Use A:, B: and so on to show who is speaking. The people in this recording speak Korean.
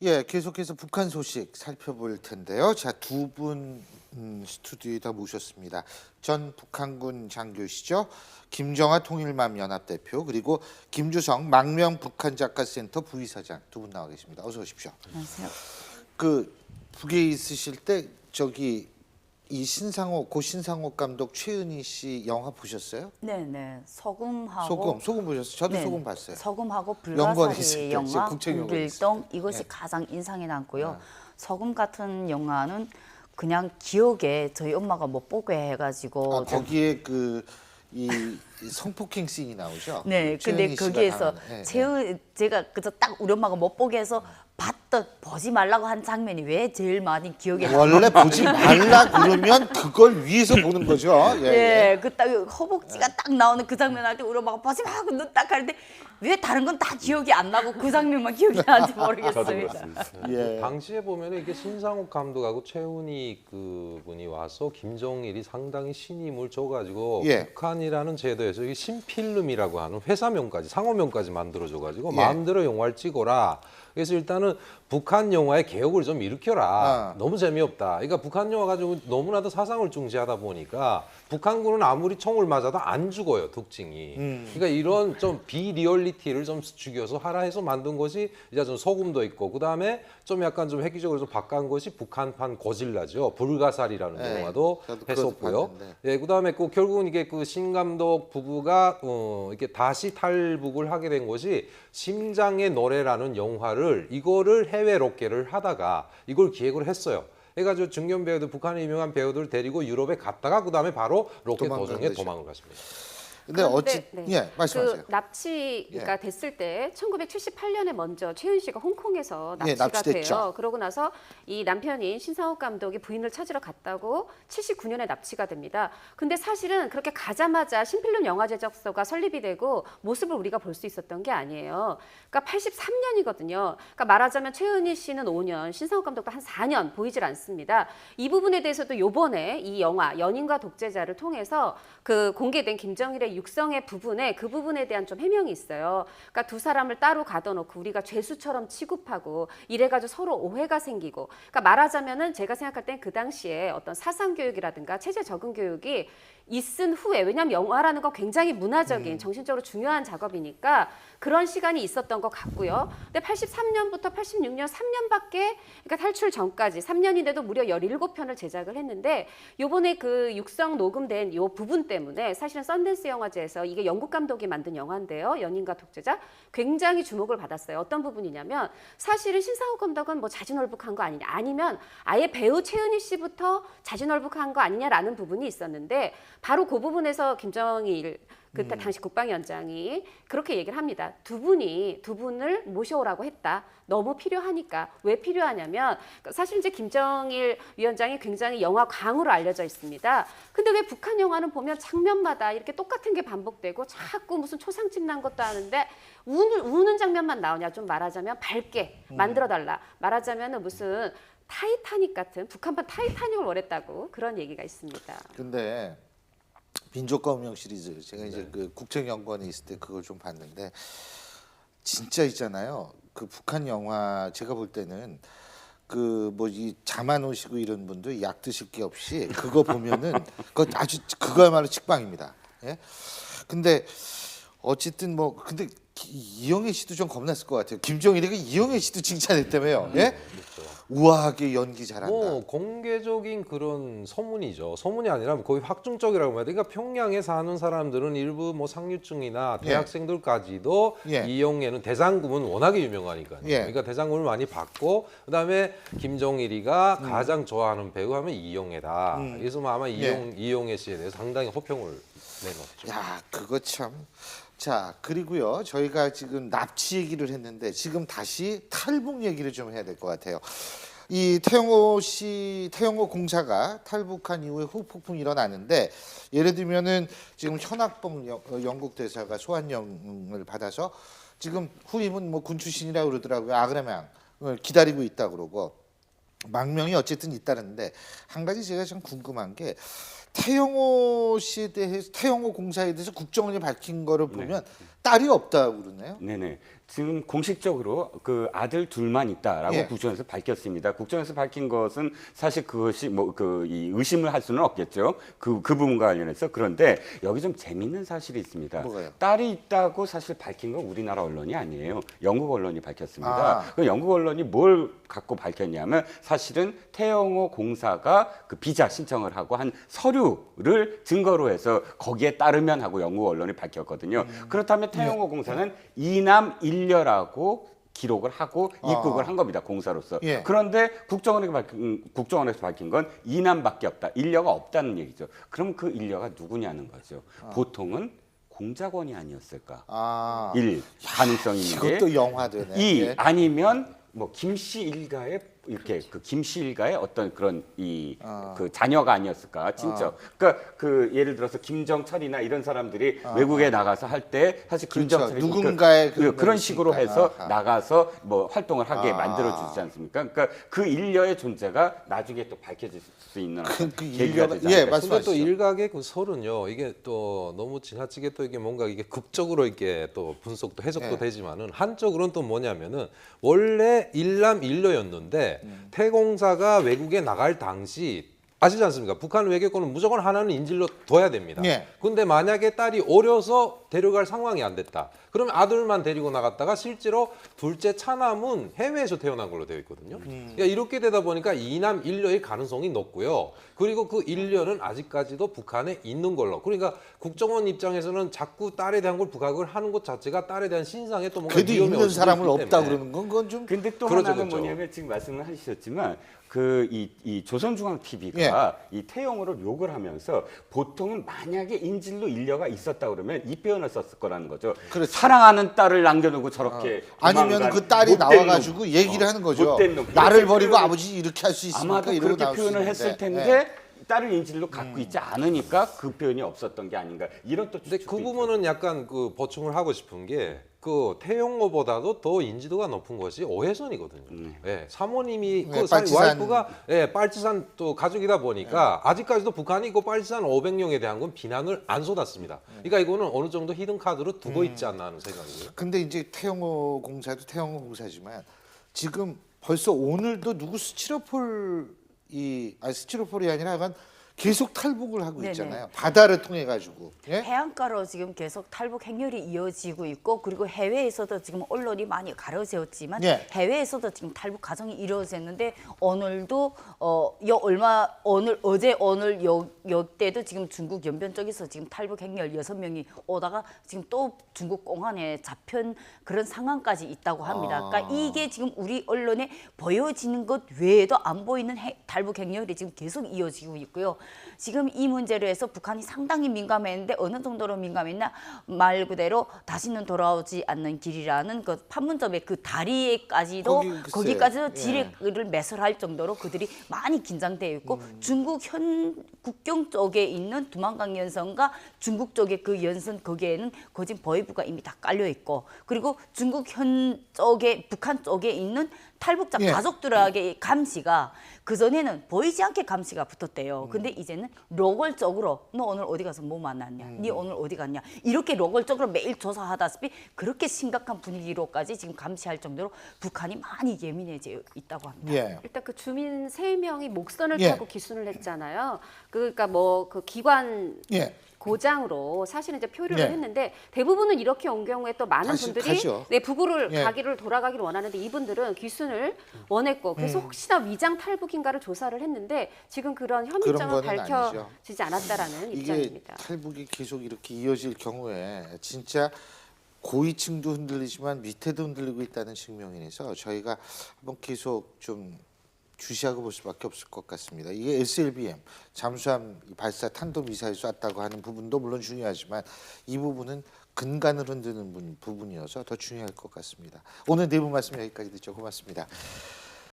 A: 예, 계속해서 북한 소식 살펴볼 텐데요. 자, 두 분 스튜디오에다 모셨습니다. 전 북한군 장교시죠. 김정하 통일맘 연합 대표 그리고 김주성 망명 북한 작가센터 부이사장 두 분 나와 계십니다. 어서 오십시오.
B: 안녕하세요.
A: 그 북에 있으실 때 저기 이 고 신상옥 감독 최은희 씨 영화 보셨어요?
B: 네네. 소금하고
A: 소금 보셨어요? 저도
B: 네,
A: 소금 봤어요.
B: 소금하고
A: 연구원 있을
B: 불가사리
A: 때,
B: 영화
A: 국책연구원
B: 국일동
A: 있을 때.
B: 이것이
A: 네.
B: 가장 인상이 남고요.
A: 네.
B: 소금 같은 영화는 그냥 기억에 저희 엄마가 못 보게 해가지고
A: 거기에 이 성폭행 씬이 나오죠.
B: 네,
A: 최은희
B: 근데
A: 씨가
B: 거기에서
A: 나오는. 네.
B: 제가 그저 딱 우리 엄마가 못 보게 해서 보지 말라고 한 장면이 왜 제일 많이 기억에
A: 원래 보지 말라 그러면 그걸 위해서 보는 거죠.
B: 예, 그 딱 허벅지가 딱 나오는 그 장면 할 때 우리 엄마가 보지 마 하고 눈 딱 하는데 왜 다른 건 다 기억이 안 나고 그 장면만 기억이 나는지
C: 저도
B: 모르겠습니다.
C: 그렇습니다.
A: 예.
C: 당시에 보면 이게 신상옥 감독하고 최훈희 그분이 와서 김정일이 상당히 신임을 줘가지고
A: 예.
C: 북한이라는 제도에서 이 신필름이라고 하는 회사명까지 상호명까지 만들어줘가지고
A: 예.
C: 마음대로 영화를 찍어라. 그래서 일단은 북한 영화의 개혁을 좀 일으켜라. 너무 재미없다. 그러니까 북한 영화 가지고 너무나도 사상을 중시하다 보니까 북한군은 아무리 총을 맞아도 안 죽어요, 특징이. 그러니까 이런 좀 비리얼리티를 좀 죽여서 하라 해서 만든 것이 이제 좀 소금도 있고 그다음에 좀 약간 좀 획기적으로 좀 바꾼 것이 북한판 고질라죠. 불가사리라는
A: 네,
C: 영화도
A: 저도 그것도
C: 했었고요.
A: 봤는데.
C: 예, 그다음에 결국은 이게 신 감독 부부가 이렇게 다시 탈북을 하게 된 것이 심장의 노래라는 영화를 이거를 해외 로케를 하다가 이걸 기획을 했어요. 해가지고 중견 배우들 북한의 유명한 배우들 데리고 유럽에 갔다가 그다음에 바로 로켓
A: 도망간
C: 도중에
A: 거죠.
C: 도망을 갔습니다.
A: 근데 예, 말씀하세요.
D: 그 납치가
A: 예.
D: 됐을 때 1978년에 먼저 최은 씨가 홍콩에서
A: 예,
D: 납치가
A: 납치됐죠.
D: 돼요. 그러고 나서 이 남편인 신상옥 감독이 부인을 찾으러 갔다고 79년에 납치가 됩니다. 근데 사실은 그렇게 가자마자 신필름 영화 제작소가 설립이 되고 모습을 우리가 볼 수 있었던 게 아니에요. 그러니까 83년이거든요. 그러니까 말하자면 최은희 씨는 5년, 신상옥 감독도 한 4년 보이질 않습니다. 이 부분에 대해서도 요번에 이 영화 연인과 독재자를 통해서 그 공개된 김정일의 육성의 부분에 그 부분에 대한 좀 해명이 있어요. 그러니까 두 사람을 따로 가둬놓고 우리가 죄수처럼 취급하고 이래가지고 서로 오해가 생기고. 그러니까 말하자면은 제가 생각할 땐 그 당시에 어떤 사상 교육이라든가 체제 적응 교육이 있은 후에 왜냐하면 영화라는 건 굉장히 문화적인 정신적으로 중요한 작업이니까 그런 시간이 있었던 것 같고요. 근데 83년부터 86년 3년밖에 그러니까 탈출 전까지 3년인데도 무려 17편을 제작을 했는데 요번에 그 육성 녹음된 요 부분 때문에 사실은 썬댄스 영화제에서 이게 영국 감독이 만든 영화인데요. 연인과 독재자 굉장히 주목을 받았어요. 어떤 부분이냐면 사실은 신상옥 감독은 뭐 자진월북한 거 아니냐 아니면 아예 배우 최은희 씨부터 자진월북한 거 아니냐라는 부분이 있었는데 바로 그 부분에서 김정일 그때 당시 국방위원장이 그렇게 얘기를 합니다. 두 분을 모셔오라고 했다. 너무 필요하니까. 왜 필요하냐면 사실 이제 김정일 위원장이 굉장히 영화 광으로 알려져 있습니다. 근데 왜 북한 영화는 보면 장면마다 이렇게 똑같은 게 반복되고 자꾸 무슨 초상집 난 것도 하는데 우는 장면만 나오냐. 좀 말하자면 밝게 만들어달라. 말하자면 무슨 타이타닉 같은 북한판 타이타닉을 원했다고 그런 얘기가 있습니다.
A: 근데 민족과 운명 시리즈 제가 이제 그 국책연구원에 있을 때 그걸 좀 봤는데 진짜 있잖아요. 그 북한 영화 제가 볼 때는 그 뭐 이 잠 안 오시고 이런 분들 약 드실 게 없이 그거 보면은 그거 아주 그거야말로 직방입니다. 예. 근데 어쨌든 뭐 근데 이영애 씨도 좀 겁났을 것 같아요. 김정일이가 이영애 씨도 칭찬했다며요. 예? 우아하게 연기 잘한다.
C: 뭐 공개적인 그런 소문이죠. 소문이 아니라 거의 확증적이라고 해야 돼. 그러니까 평양에 사는 사람들은 일부 뭐 상류층이나 대학생들까지도
A: 예.
C: 이영애는 대장금은 워낙에 유명하니까요.
A: 예.
C: 그러니까 대장금을 많이 받고 그다음에 김정일이가 가장 좋아하는 배우 하면 이영애다. 그래서 뭐 아마 이영애 씨에 대해서 상당히 호평을 내놓았죠.
A: 야, 그거 참. 자, 그리고요. 저희가 지금 납치 얘기를 했는데 지금 다시 탈북 얘기를 좀 해야 될 것 같아요. 이 태영호 공사가 탈북한 이후에 후폭풍이 일어나는데 예를 들면은 지금 현악봉 영국 대사가 소환령을 받아서 지금 후임은 뭐 군 출신이라고 그러더라고요. 아그라망을 기다리고 있다 그러고 망명이 어쨌든 있다는데 한 가지 제가 좀 궁금한 게 태영호 씨에 대해서 태영호 공사에 대해서 국정원이 밝힌 거를 보면 딸이 없다고 그러네요.
E: 네네. 지금 공식적으로 그 아들 둘만 있다라고
A: 예.
E: 국정에서 밝혔습니다. 국정에서 밝힌 것은 사실 그것이 뭐 이 의심을 할 수는 없겠죠. 그 부분과 관련해서. 그런데 여기 좀 재밌는 사실이 있습니다.
A: 뭐가요?
E: 딸이 있다고 사실 밝힌 건 우리나라 언론이 아니에요. 영국 언론이 밝혔습니다. 그 영국 언론이 뭘 갖고 밝혔냐면 사실은 태영호 공사가 그 비자 신청을 하고 한 서류를 증거로 해서 거기에 따르면 하고 영국 언론이 밝혔거든요. 그렇다면 태영호 공사는 이남 일녀라고 기록을 하고 입국을 한 겁니다. 공사로서.
A: 예.
E: 그런데 국정원에서 밝힌 건 이남밖에 없다. 일녀가 없다는 얘기죠. 그럼 그 일녀가 누구냐는 거죠. 보통은 공작원이 아니었을까.
A: 아,
E: 가능성이 있는 게.
A: 이것도 영화되네.
E: 이
A: 예.
E: 아니면 뭐 김씨 일가의 이렇게 그 김씨 일가의 어떤 그런 그 자녀가 아니었을까 진짜. 그러니까 그 예를 들어서 김정철이나 이런 사람들이 외국에 나가서 할 때 사실
A: 그렇죠.
E: 김정철이
A: 누군가의
E: 그런 식으로
A: 있으니까.
E: 해서
A: 아하.
E: 나가서 뭐 활동을 하게
A: 아.
E: 만들어 주지 않습니까? 그러니까 그 일녀의 존재가 나중에 또 밝혀질 수 있는 어떤
A: 그
E: 계기가
A: 일녀가-
E: 되지
A: 예,
E: 않을까.
A: 말씀-
C: 근데 또
A: 말씀하시죠.
C: 일각의 그 설은요, 이게 또 너무 지나치게 또 이게 뭔가 이게 극적으로 이렇게 또 분석도 해석도
A: 네.
C: 되지만은 한쪽으로는 또 뭐냐면은 원래 일남 일녀였는데 태공사가 외국에 나갈 당시 아시지 않습니까? 북한 외교권은 무조건 하나는 인질로 둬야 됩니다.
A: 네.
C: 근데 만약에 딸이 어려서 데려갈 상황이 안 됐다. 그러면 아들만 데리고 나갔다가 실제로 둘째 차남은 해외에서 태어난 걸로 되어 있거든요. 그러니까 이렇게 되다 보니까 이남 일녀의 가능성이 높고요. 그리고 그 일녀는 아직까지도 북한에 있는 걸로. 그러니까 국정원 입장에서는 자꾸 딸에 대한 걸 부각을 하는 것 자체가 딸에 대한 신상에 또 뭔가
A: 그래도
C: 위험이
A: 있는
C: 올 수도
A: 사람을
C: 있기
A: 없다
C: 때문에.
A: 그러는 건 그건 좀
E: 근데 또
C: 그렇죠,
E: 하나는
C: 그렇죠.
E: 뭐냐면 지금 말씀을 하셨지만 그 이 조선중앙 TV가 이 태영호를 욕을 하면서 보통은 만약에 인질로 일녀가 있었다 그러면 이 표현을 썼을 거라는 거죠.
A: 그렇죠.
E: 사랑하는 딸을 남겨두고 저렇게
A: 아니면
E: 도망간
A: 그 딸이
E: 못된
A: 나와가지고
E: 놈.
A: 얘기를 하는 거죠.
E: 못된 놈.
A: 나를
E: 이렇게
A: 버리고
E: 표현을-
A: 아버지 이렇게 할 수 있습니까?
E: 아마도
A: 이러고
E: 그렇게
A: 나올 수
E: 표현을
A: 있는데.
E: 했을 텐데
A: 예.
E: 딸을 인질로 갖고 있지 않으니까 그 표현이 없었던 게 아닌가 이런 또
C: 근데
E: 추측도
C: 그 부분은 약간 그 보충을 하고 싶은 게 그 태용호보다도 더 인지도가 높은 것이 오해선이거든요. 예, 사모님이
A: 네,
C: 그
A: 빨치산.
C: 와이프가 빨치산 또 가족이다 보니까 아직까지도 북한이 그 빨치산 500명에 대한 건 비난을 안 쏟았습니다. 그러니까 이거는 어느 정도 히든 카드로 두고 있지 않나 하는 생각이고요.
A: 근데 이제 태영호 공사도 태영호 공사지만 지금 벌써 오늘도 누구 스티로폴이 아니라 약간 계속 탈북을 하고
B: 네네.
A: 있잖아요. 바다를 통해 가지고. 예?
B: 해안가로 지금 계속 탈북 행렬이 이어지고 있고 그리고 해외에서도 지금 언론이 많이 가려졌지만
A: 예.
B: 해외에서도 지금 탈북 과정이 이루어졌는데 오늘도 어제 오늘 역대도 지금 중국 연변 쪽에서 지금 탈북 행렬 6명이 오다가 지금 또 중국 공항에 잡힌 그런 상황까지 있다고 합니다. 그러니까 이게 지금 우리 언론에 보여지는 것 외에도 안 보이는 탈북 행렬이 지금 계속 이어지고 있고요. 지금 이 문제로 해서 북한이 상당히 민감했는데 어느 정도로 민감했나 말 그대로 다시는 돌아오지 않는 길이라는 그 판문점의 그 다리에까지도
A: 거기 글쎄,
B: 거기까지도
A: 예.
B: 지뢰를 매설할 정도로 그들이 많이 긴장되어 있고 중국 현 국경 쪽에 있는 두만강 연선과 중국 쪽의 그 연선 거기에는 거진 보위부가 이미 다 깔려 있고 그리고 중국 현 쪽에 북한 쪽에 있는 탈북자
A: 예.
B: 가족들에게 감시가 그전에는 보이지 않게 감시가 붙었대요. 근데 이제는 로컬적으로 너 오늘 어디 가서 뭐 만났냐? 네 오늘 어디 갔냐? 이렇게 로컬적으로 매일 조사하다시피 그렇게 심각한 분위기로까지 지금 감시할 정도로 북한이 많이 예민해져 있다고 합니다.
A: 예.
D: 일단 그 주민 3명이 목선을
A: 예.
D: 타고 기순을 했잖아요. 그러니까 뭐 그 기관
A: 예.
D: 고장으로 사실은 이제 표류를
A: 네.
D: 했는데 대부분은 이렇게 온 경우에 또 많은
A: 다시
D: 분들이
A: 가죠.
D: 북으로
A: 예.
D: 돌아가기를 원하는데 이분들은 귀순을 원했고 그래서 혹시나 위장 탈북인가를 조사를 했는데 지금 그런 혐의점은
A: 거는
D: 밝혀지지 않았다라는
A: 이게
D: 입장입니다.
A: 탈북이 계속 이렇게 이어질 경우에 진짜 고위층도 흔들리지만 밑에도 흔들리고 있다는 증명이라서 저희가 한번 계속 좀 주시하고 볼 수밖에 없을 것 같습니다. 이게 SLBM 잠수함 발사 탄도미사일 쐈다고 하는 부분도 물론 중요하지만 이 부분은 근간을 흔드는 부분이어서 더 중요할 것 같습니다. 오늘 내부 말씀 여기까지 듣죠. 고맙습니다.